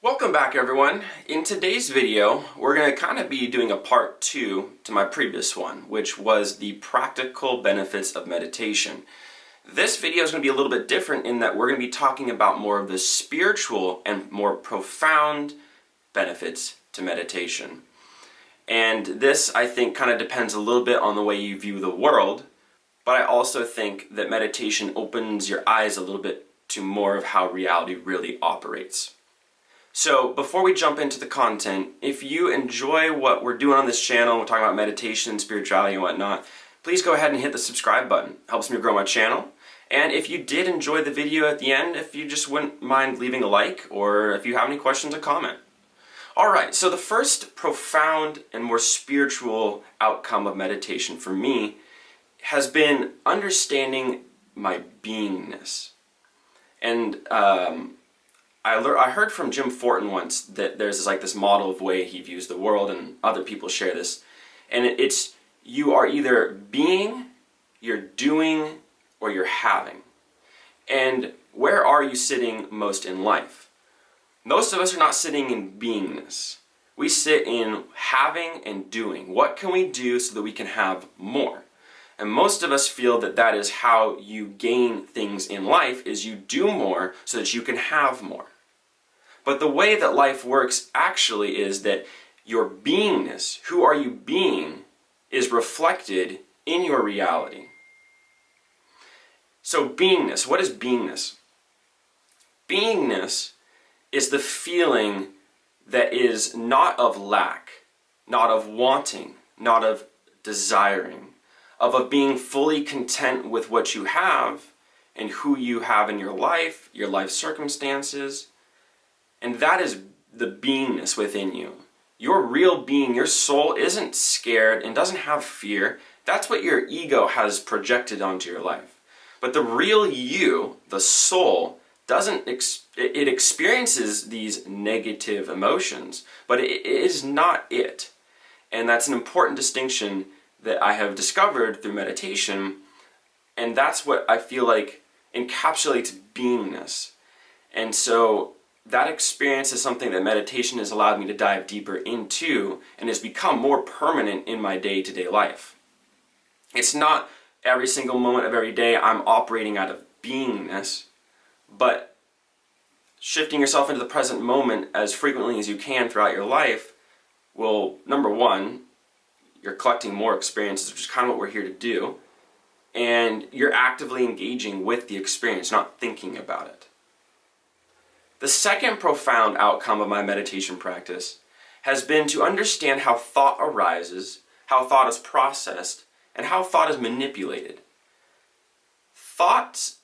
Welcome back, everyone. In today's video, we're going to kind of be doing a part 2 to my previous one, which was the practical benefits of meditation. This video is going to be a little bit different in that we're going to be talking about more of the spiritual and more profound benefits to meditation. And this, I think, kind of depends a little bit on the way you view the world, but I also think that meditation opens your eyes a little bit to more of how reality really operates. So before we jump into the content, if you enjoy what we're doing on this channel, we're talking about meditation, spirituality and whatnot, please go ahead and hit the subscribe button. It helps me grow my channel. And if you did enjoy the video at the end, if you just wouldn't mind leaving a like, or if you have any questions, a comment. Alright, so the first profound and more spiritual outcome of meditation for me has been understanding my beingness. And I heard from Jim Fortin once that there's this model of way he views the world, and other people share this. And it's you are either being, you're doing, or you're having. And where are you sitting most in life? Most of us are not sitting in beingness. We sit in having and doing. What can we do so that we can have more? And most of us feel that that is how you gain things in life, is you do more so that you can have more. But the way that life works actually is that your beingness, who are you being, is reflected in your reality. So beingness, what is beingness? Beingness is the feeling that is not of lack, not of wanting, not of desiring, of being fully content with what you have and who you have in your life circumstances. And that is the beingness within you. Your real being, your soul, isn't scared and doesn't have fear. That's what your ego has projected onto your life. But the real you, the soul, it experiences these negative emotions, but it is not it. And that's an important distinction that I have discovered through meditation, and that's what I feel like encapsulates beingness. And so that experience is something that meditation has allowed me to dive deeper into and has become more permanent in my day-to-day life. It's not every single moment of every day I'm operating out of beingness, but shifting yourself into the present moment as frequently as you can throughout your life will, number one, you're collecting more experiences, which is kind of what we're here to do, and you're actively engaging with the experience, not thinking about it. The second profound outcome of my meditation practice has been to understand how thought arises, how thought is processed, and how thought is manipulated. Thoughts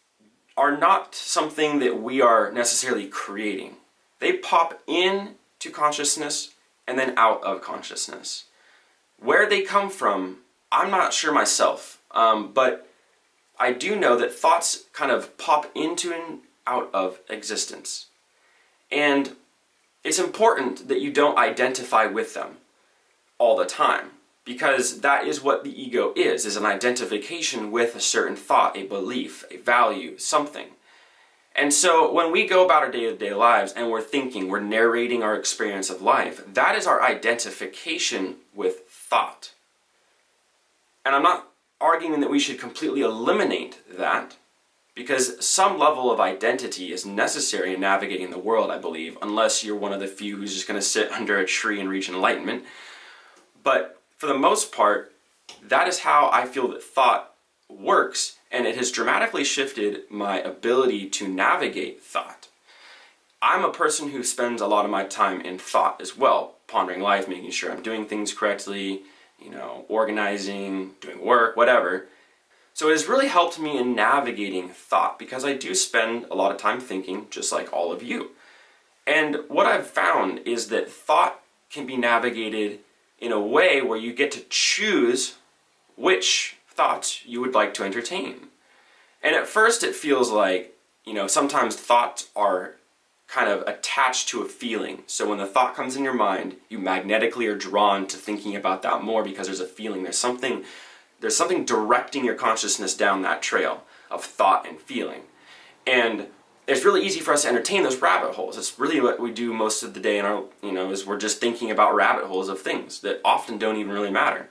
are not something that we are necessarily creating. They pop into consciousness and then out of consciousness. Where they come from, I'm not sure myself, but I do know that thoughts kind of pop into and out of existence. And it's important that you don't identify with them all the time, because that is what the ego is an identification with a certain thought, a belief, a value, something. And so when we go about our day-to-day lives and we're thinking, we're narrating our experience of life, that is our identification with thought. And I'm not arguing that we should completely eliminate that, because some level of identity is necessary in navigating the world, I believe, unless you're one of the few who's just going to sit under a tree and reach enlightenment. But for the most part, that is how I feel that thought works, and it has dramatically shifted my ability to navigate thought. I'm a person who spends a lot of my time in thought as well, pondering life, making sure I'm doing things correctly, organizing, doing work, whatever. So it has really helped me in navigating thought, because I do spend a lot of time thinking, just like all of you. And what I've found is that thought can be navigated in a way where you get to choose which thoughts you would like to entertain. And at first it feels like, sometimes thoughts are kind of attached to a feeling. So when the thought comes in your mind, you magnetically are drawn to thinking about that more because there's a feeling, there's something directing your consciousness down that trail of thought and feeling. And it's really easy for us to entertain those rabbit holes. It's really what we do most of the day in our, is we're just thinking about rabbit holes of things that often don't even really matter.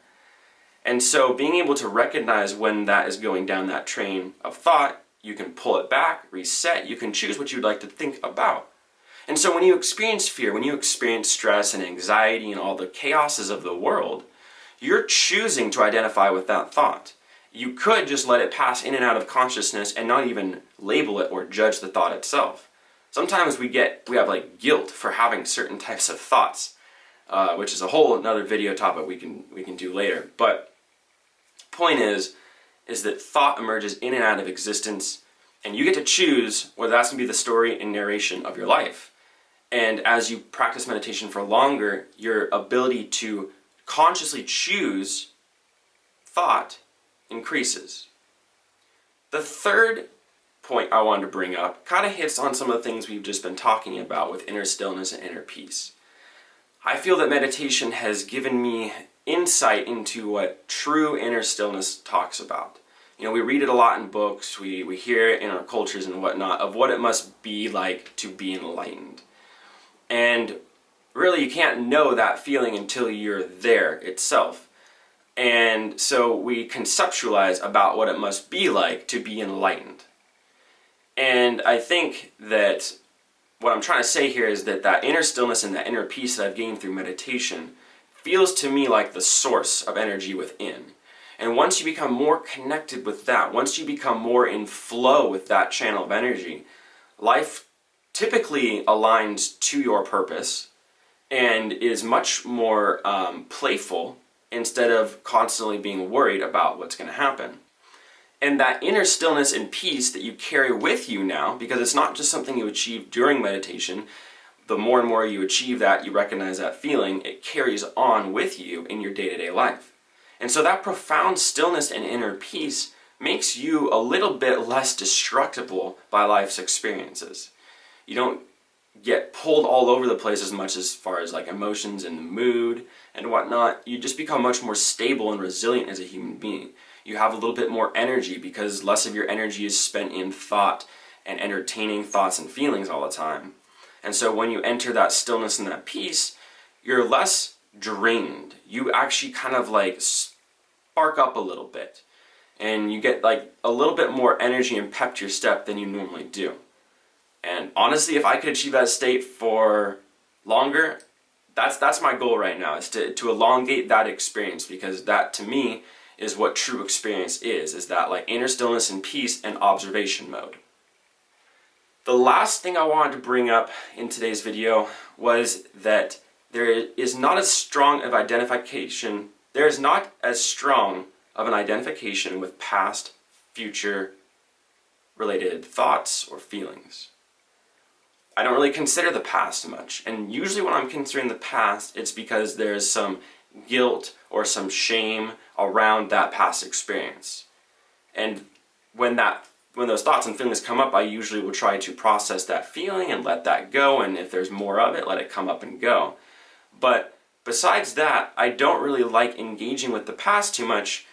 And so being able to recognize when that is going down that train of thought, you can pull it back, reset, you can choose what you'd like to think about. And so when you experience fear, when you experience stress and anxiety and all the chaoses of the world, you're choosing to identify with that thought. You could just let it pass in and out of consciousness and not even label it or judge the thought itself. Sometimes we have like guilt for having certain types of thoughts, which is a whole another video topic we can do later. But point is that thought emerges in and out of existence, and you get to choose whether that's going to be the story and narration of your life. And as you practice meditation for longer, your ability to consciously choose thought increases. The third point I wanted to bring up kind of hits on some of the things we've just been talking about with inner stillness and inner peace. I feel that meditation has given me insight into what true inner stillness talks about. We read it a lot in books, we hear it in our cultures and whatnot, of what it must be like to be enlightened. And really, you can't know that feeling until you're there itself. And so we conceptualize about what it must be like to be enlightened. And I think that what I'm trying to say here is that inner stillness and that inner peace that I've gained through meditation feels to me like the source of energy within. And once you become more connected with that, once you become more in flow with that channel of energy, life typically aligns to your purpose and is much more playful instead of constantly being worried about what's going to happen. And that inner stillness and peace that you carry with you now, because it's not just something you achieve during meditation, the more and more you achieve that, you recognize that feeling, it carries on with you in your day-to-day life. And so that profound stillness and inner peace makes you a little bit less destructible by life's experiences. You don't get pulled all over the place as far as like emotions and the mood and whatnot. You just become much more stable and resilient as a human being. You have a little bit more energy because less of your energy is spent in thought and entertaining thoughts and feelings all the time. And so when you enter that stillness and that peace, you're less drained. You actually kind of like spark up a little bit. And you get like a little bit more energy and pep to your step than you normally do. And honestly, if I could achieve that state for longer, that's my goal right now, is to elongate that experience, because that to me is what true experience is that like inner stillness and peace and observation mode. The last thing I wanted to bring up in today's video was that there is not as strong of identification with past, future related thoughts or feelings. I don't really consider the past much, and usually when I'm considering the past, it's because there's some guilt or some shame around that past experience. And when those thoughts and feelings come up, I usually will try to process that feeling and let that go, and if there's more of it, let it come up and go. But besides that, I don't really like engaging with the past too much,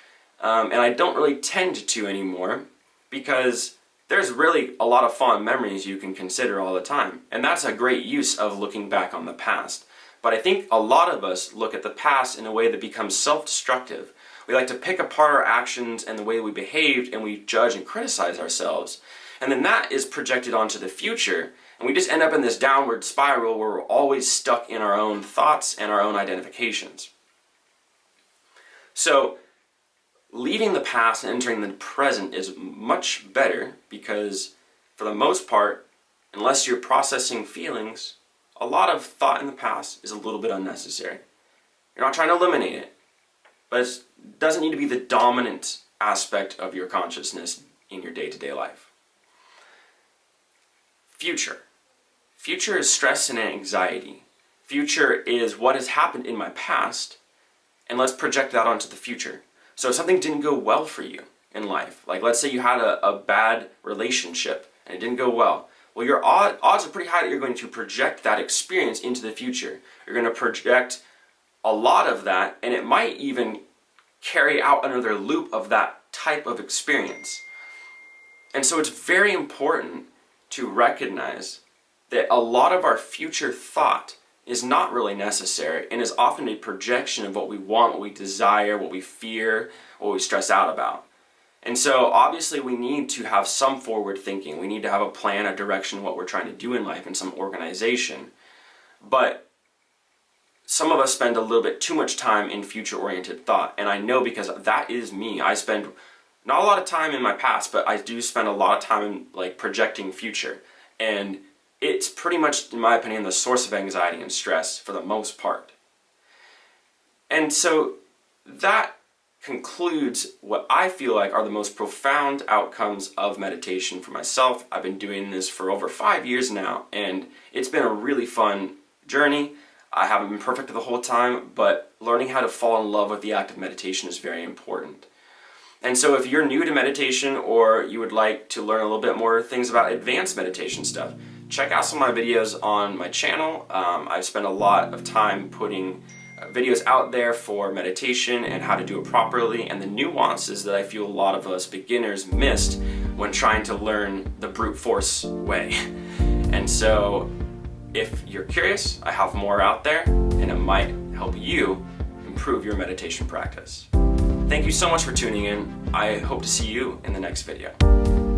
and I don't really tend to anymore, because there's really a lot of fond memories you can consider all the time, and that's a great use of looking back on the past. But I think a lot of us look at the past in a way that becomes self-destructive. We like to pick apart our actions and the way we behaved, and we judge and criticize ourselves. And then that is projected onto the future, and we just end up in this downward spiral where we're always stuck in our own thoughts and our own identifications. So, leaving the past and entering the present is much better, because for the most part, unless you're processing feelings, a lot of thought in the past is a little bit unnecessary. You're not trying to eliminate it, but it doesn't need to be the dominant aspect of your consciousness in your day-to-day life. Future. Future is stress and anxiety. Future is what has happened in my past, and let's project that onto the future. So if something didn't go well for you in life, like let's say you had a bad relationship and it didn't go well, well, your odds are pretty high that you're going to project that experience into the future. You're going to project a lot of that, and it might even carry out another loop of that type of experience. And so it's very important to recognize that a lot of our future thought is not really necessary and is often a projection of what we want, what we desire, what we fear, what we stress out about. And so obviously we need to have some forward thinking. We need to have a plan, a direction, what we're trying to do in life, and some organization. But some of us spend a little bit too much time in future-oriented thought. And I know because that is me. I spend not a lot of time in my past, but I do spend a lot of time like projecting future. And it's pretty much, in my opinion, the source of anxiety and stress for the most part. And so that concludes what I feel like are the most profound outcomes of meditation for myself. I've been doing this for over 5 years now, and it's been a really fun journey. I haven't been perfect the whole time, but learning how to fall in love with the act of meditation is very important. And so if you're new to meditation, or you would like to learn a little bit more things about advanced meditation stuff, check out some of my videos on my channel. I've spent a lot of time putting videos out there for meditation and how to do it properly, and the nuances that I feel a lot of us beginners missed when trying to learn the brute force way. And so if you're curious, I have more out there, and it might help you improve your meditation practice. Thank you so much for tuning in. I hope to see you in the next video.